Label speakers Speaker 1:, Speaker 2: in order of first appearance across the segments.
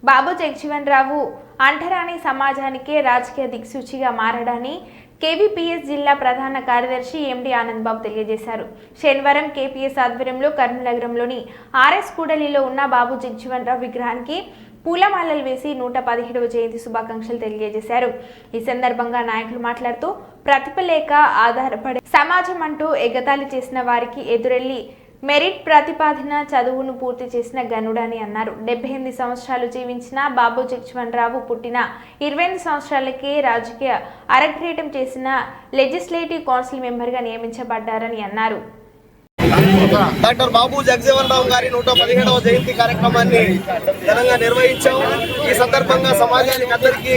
Speaker 1: బాబు జగజ్జీవన్ రావు అంటరాని సమాజానికే రాజకీయ దిక్సూచిగా మారడాన్ని కేవీపీఎస్ జిల్లా ప్రధాన కార్యదర్శి ఎండి ఆనంద్ బాబు తెలియజేశారు. శనివారం కేపీఎస్ ఆధ్వర్యంలో కర్నూలు నగరంలోని ఆర్ఎస్ కూడలిలో ఉన్న బాబు జగజ్జీవన్ రావు విగ్రహానికి పూలమాలలు వేసి 117వ జయంతి శుభాకాంక్షలు తెలియజేశారు. ఈ సందర్భంగా నాయకులు మాట్లాడుతూ ప్రతిభ లేక ఆధారపడే సమాజం అంటూ ఎగతాళి చేసిన వారికి ఎదురెళ్లి మెరిట్ ప్రతిపాదన చదువును పూర్తి చేసిన గనుడని అన్నారు. 78 సంవత్సరాలు జీవించిన బాబు జగజ్జీవన్ రావు పుట్టిన 28 సంవత్సరాలకే రాజకీయ అరంగేట్రం చేసిన లెజిస్లేటివ్ కౌన్సిల్ మెంబర్గా నియమించబడ్డారని అన్నారు.
Speaker 2: డాక్టర్ బాబు జగజ్జీవన్ రావు గారి 117వ జయంతి కార్యక్రమాన్ని ఘనంగా నిర్వహించాం. ఈ సందర్భంగా సమాజానికి అందరికీ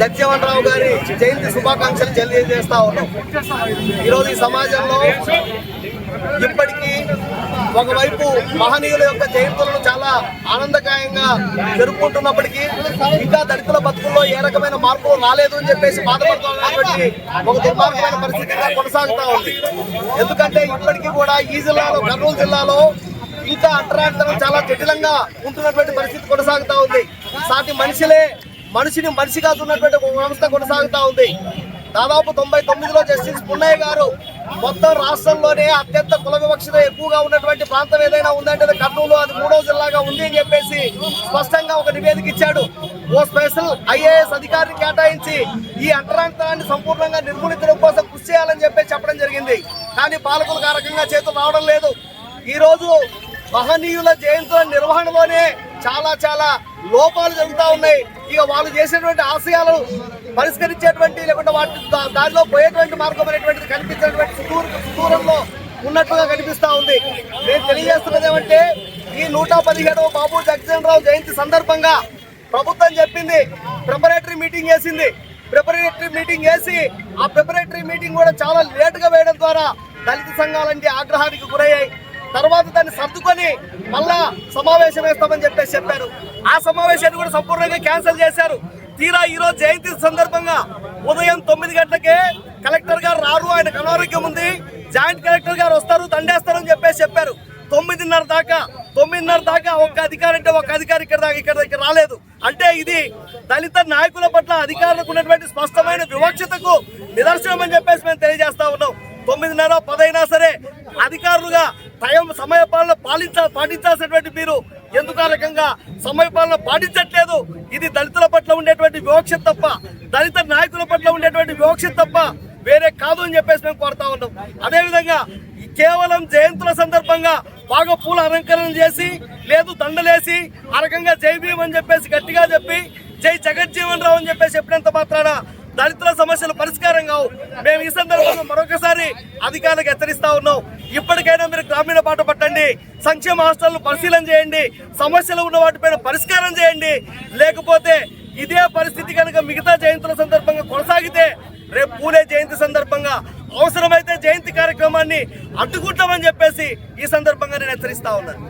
Speaker 2: జగజ్జీవన్ రావు గారి జయంతి శుభాకాంక్షలు తెలియజేస్తా ఉన్నాం. ఈరోజు ఈ సమాజంలో ఇప్పటికీ ఒకవైపు మహనీయుల యొక్క జయంతులను చాలా ఆనందకాయంగా జరుపుకుంటున్నప్పటికీ ఇంకా దళితుల బతుకుల్లో ఏ రకమైన మార్పులు రాలేదు అని చెప్పేసి బాధపడుతున్నటువంటి ఒక దుర్మార్గమైన పరిస్థితిగా కొనసాగుతా ఉంది. ఎందుకంటే ఇప్పటికీ కూడా ఈ జిల్లాలో, కర్నూలు జిల్లాలో ఇంకా అంటరానితనం చాలా జటిలంగా ఉంటున్నటువంటి పరిస్థితి కొనసాగుతా ఉంది. సాటి మనిషిని మనిషిగా ఉన్నటువంటి ఒక వ్యవస్థ కొనసాగుతా ఉంది. దాదాపు 99లో జస్టిస్ పున్నయ్య గారు మొత్తం రాష్ట్రంలోనే అత్యంత కుల వివక్షత ఎక్కువగా ఉన్నటువంటి ప్రాంతం ఏదైనా ఉందంటే కర్నూలు, అది 3వ జిల్లాగా ఉంది అని చెప్పేసి స్పష్టంగా ఒక నివేదిక ఇచ్చాడు. ఓ స్పెషల్ ఐఏఎస్ అధికారిని కేటాయించి ఈ అంటరానితనాన్ని సంపూర్ణంగా నిర్మూలించడం కోసం కృషి చేయాలని చెప్పేసి చెప్పడం జరిగింది. కానీ పాలకులకు ఆ రకంగా చేతులు రావడం లేదు. ఈ రోజు మహనీయుల జయంతుల నిర్వహణలోనే చాలా లోపాలు జరుగుతూ ఉన్నాయి. ఇక వాళ్ళు చేసినటువంటి ఆశయాలను పరిష్కరించేటువంటి లేకుంటే వాటి దారిలో పోయేటువంటి మార్గం అనేటువంటిది కనిపించేటువంటి సుదూరంలో ఉన్నట్టుగా కనిపిస్తా ఉంది. నేను తెలియజేస్తున్నది ఏమంటే ఈ 117వ బాబు జగజ్జీవన్ రావు జయంతి సందర్భంగా ప్రభుత్వం చెప్పింది ప్రిపరేటరీ మీటింగ్ వేసింది. ప్రిపరేటరీ మీటింగ్ వేసి ఆ ప్రిపరేటరీ మీటింగ్ కూడా చాలా లేటుగా వేయడం ద్వారా దళిత సంఘాలంటే ఆగ్రహానికి గురయ్యాయి. తర్వాత దాన్ని సర్దుకొని మళ్ళా సమావేశం వేస్తామని చెప్పేసి చెప్పారు. ఆ సమావేశాన్ని కూడా సంపూర్ణంగా క్యాన్సిల్ చేశారు. తీరా ఈరోజు జయంతి సందర్భంగా ఉదయం 9 గంటలకే కలెక్టర్ గారు రారు, ఆయనకు అనారోగ్యం ఉంది, జాయింట్ కలెక్టర్ గారు వస్తారు, దండేస్తారు అని చెప్పేసి చెప్పారు. 9:30 దాకా ఒక అధికారి అంటే ఒక అధికారి ఇక్కడ రాలేదు. అంటే ఇది దళిత నాయకుల పట్ల అధికారులకు ఉన్నటువంటి స్పష్టమైన వివక్షతకు నిదర్శనం అని చెప్పేసి మేము తెలియజేస్తా ఉన్నాం. 9:30, 10 అయినా సరే అధికారులుగా సమయపాలన పాటించాల్సినటువంటి మీరు ఎందుకు ఆ రకంగా సమయపాలన పాటించట్లేదు? ఇది దళితుల పట్ల ఉండేటువంటి వివక్షత తప్ప, దళిత నాయకుల పట్ల ఉండేటువంటి వివక్షత తప్ప వేరే కాదు అని చెప్పేసి మేము కోరుతా ఉన్నాం. అదేవిధంగా కేవలం జయంతుల సందర్భంగా బాగా పూల అలంకరణ చేసి లేదు దండలేసి ఆ రకంగా జై భీమ్ అని చెప్పేసి గట్టిగా చెప్పి జై జగజ్జీవన్ రావు అని చెప్పేసి చెప్పినంత మాత్రాన దళితుల సమస్యలు పరిష్కారం కావు. మేము ఈ సందర్భంగా మరొకసారి అధికారులకు హెచ్చరిస్తా ఉన్నాం. ఇప్పటికైనా మీరు గ్రామీణ బాట పట్టండి, సంక్షేమ హాస్టళ్లను పరిశీలన చేయండి, సమస్యలు ఉన్న వాటిపైన పరిష్కారం చేయండి. లేకపోతే ఇదే పరిస్థితి కనుక మిగతా జయంతుల సందర్భంగా కొనసాగితే రేపు పూలే జయంతి సందర్భంగా అవసరమైతే జయంతి కార్యక్రమాన్ని అడ్డుకుంటామని చెప్పేసి ఈ సందర్భంగా నేను హెచ్చరిస్తా ఉన్నాను.